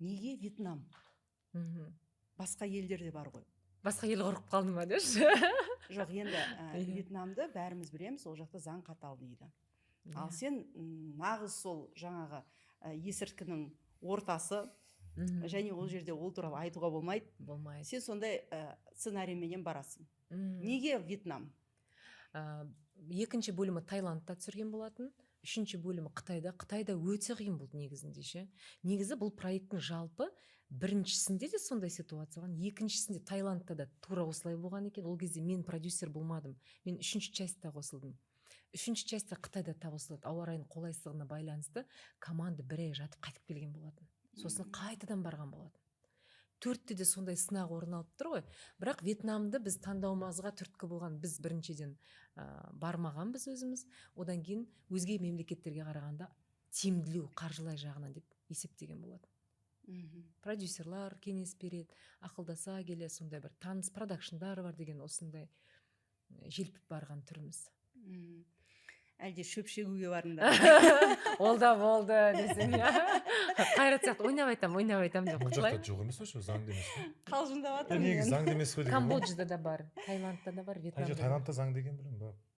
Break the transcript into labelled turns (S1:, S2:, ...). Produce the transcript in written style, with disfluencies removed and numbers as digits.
S1: неге Вьетнам? Басқа елдерде бар ғой.
S2: Басқа ел құрып қалды ма деші?
S1: Жоқ, енді Вьетнамды бәріміз білеміз, ол жақта заң қатал дейді. Ал сен нағыз сол жаңағы есірткінің ортасы, және ол жерде ол туралы айтуға болмайды. Сен сондай сценарийменен барасың. Неге Вьетнам?
S2: Екінші бөлімі Таиландта түсірген болатын. Үшінші бөлімі Қытайда. Қытайда өте қиын болды негізінде ше. Негізі бұл проекттің жалпы біріншісінде де сондай ситуация болған. Екіншісінде Таиландта да тура осылай болған екен. Ол кезде мен продюсер болмадым. Мен үшінші частьта қосылдым. Үшінші частьта Қытайда қосылды. Ауа райының қолайсыздығына байланысты команда бір ай жатып қайтып келген болатын. Сосын қайтадан барған болатын. Төртте де сондай сынақ орын алып тұр ғой. Бірақ Вьетнамды біз таңдауымызға түрткі болған. Біз біріншіден бармаған біз өзіміз. Одан кейін өзге мемлекеттерге қарағанда тиімділеу қаржылай жағынан деп есептеген болады. Продюсерлар кеңес береді, ақылдаса келе сондай бір таныс продакшндар бар деген осындай желпіп барған түріміз.
S1: Әлде шөп шегуге барыңдар?
S2: Ол да болды десең. Қайрат сияқты ойнап айтам деп.
S3: Бұл жақта жоқ емес пе, заңды емес пе?
S1: Қалжыңдап жатырмын.
S3: Негізі заңды емес пе деген.
S2: Камбоджада да бар, Таиландта да бар, Вьетнамда.
S3: Таиландта заң деген білем ба?